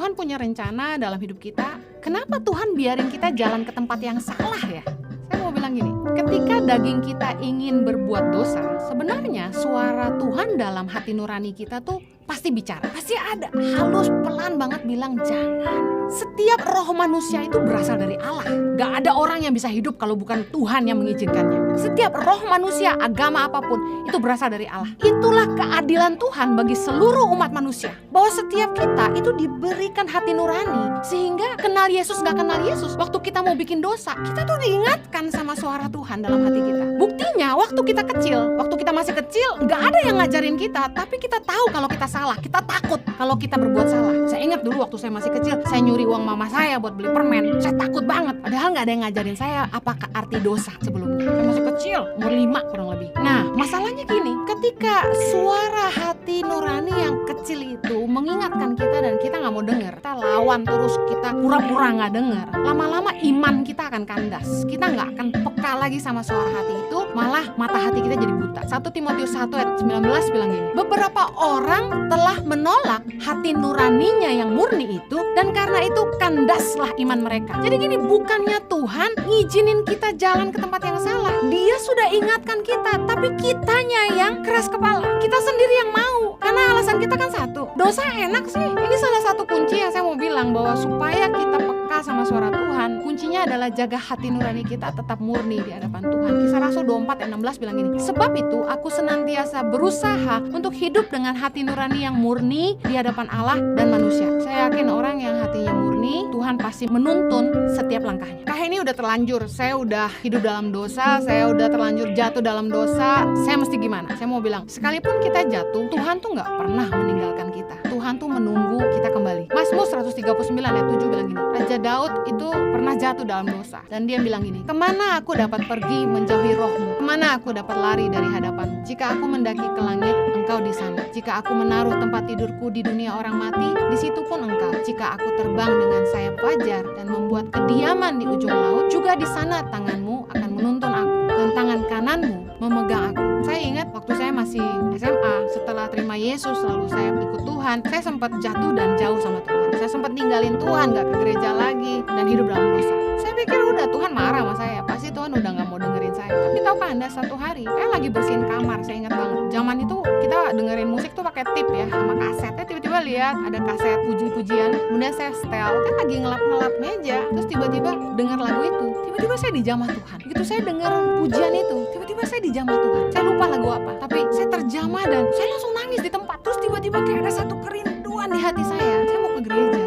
Tuhan punya rencana dalam hidup kita, kenapa Tuhan biarin kita jalan ke tempat yang salah ya? Saya mau bilang gini, ketika daging kita ingin berbuat dosa, sebenarnya suara Tuhan dalam hati nurani kita tuh pasti bicara. Pasti ada, halus, pelan banget bilang jangan. Setiap roh manusia itu berasal dari Allah. Gak ada orang yang bisa hidup kalau bukan Tuhan yang mengizinkannya. Setiap roh manusia, agama apapun, itu berasal dari Allah. Itulah keadilan Tuhan bagi seluruh umat manusia. Bahwa setiap kita itu diberikan hati nurani. Sehingga kenal Yesus gak kenal Yesus, waktu kita mau bikin dosa, kita tuh diingatkan sama suara Tuhan dalam hati kita. Buktinya waktu kita kecil, waktu kita masih kecil, gak ada yang ngajarin kita. Tapi kita tahu kalau kita salah, kita takut kalau kita berbuat salah. Saya ingat dulu waktu saya masih kecil, saya nyuri uang mama saya buat beli permen. Saya takut banget, padahal gak ada yang ngajarin saya apakah arti dosa sebelumnya. Saya masih kecil, umur 5 kurang lebih. Nah, masalahnya gini, ketika suara hati nurani yang kecil itu mengingatkan kita dan kita gak mau denger, kita lawan terus, kita pura-pura gak denger, lama-lama iman kita akan kandas. Kita gak akan peka lagi sama suara hati itu, malah mata hati kita jadi buta. 1 Timotius 1 ayat 19 bilang gini, beberapa orang telah menolak hati nuraninya yang murni itu, dan karena itu kandaslah iman mereka. Jadi gini, bukannya Tuhan ngizinin kita jalan ke tempat yang salah, Dia sudah ingatkan kita, tapi kitanya yang keras kepala. Kita sendiri yang mau, karena alasan kita kan satu, dosa enak sih. Ini salah satu kunci yang saya mau bilang, bahwa supaya kita peka sama suara Tuhan, kuncinya adalah jaga hati nurani kita tetap murni di hadapan Tuhan. Kisah Rasul 24 ayat 16 bilang gini, sebab itu aku senantiasa berusaha untuk hidup dengan hati nurani yang murni di hadapan Allah dan manusia. Saya yakin orang yang hatinya murni, Tuhan pasti menuntun setiap langkahnya. Ini udah terlanjur, saya udah hidup dalam dosa, saya udah terlanjur jatuh dalam dosa, saya mesti gimana? Saya mau bilang, sekalipun kita jatuh, Tuhan tuh gak pernah meninggalkan kita. Tuhan tuh menunggu kita kembali. Mazmur 139 ayat 7 bilang gini, Raja Daud itu pernah jatuh dalam dosa, dan dia bilang gini, kemana aku dapat pergi menjauhi rohmu? Kemana aku dapat lari dari hadapanmu? Jika aku mendaki ke langit, engkau di sana. Jika aku menaruh tempat tidurku di dunia orang mati, di situ pun engkau. Jika aku terbang dengan sayap fajar dan membuat kediaman di ujung laut, juga di sana tanganmu akan menuntun aku, dan tangan kananmu memegang aku. Saya ingat waktu saya masih SMA, setelah terima Yesus lalu saya ikut Tuhan, saya sempat jatuh dan jauh sama Tuhan. Saya sempat ninggalin Tuhan, gak ke gereja lagi, dan hidup dalam dosa. Saya pikir udah Tuhan marah sama saya, pasti Tuhan udah gak mau dengerin saya. Tapi tahukah Anda, satu hari saya lagi bersihin kamar, saya ingat banget. Zaman itu kita dengerin musik tuh pakai tip ya, sama kaset. Saya tiba-tiba lihat ada kaset puji-pujian, kemudian saya setel, kan lagi ngelap-ngelap meja, terus tiba-tiba dengar lagu itu. Tiba-tiba saya dijamah Tuhan. Begitu saya dengar pujian itu, tiba-tiba saya dijamah Tuhan. Saya lupa lagu apa, tapi saya terjamah dan saya langsung nangis di tempat. Terus tiba-tiba kayak ada satu kerinduan di hati saya mau ke gereja.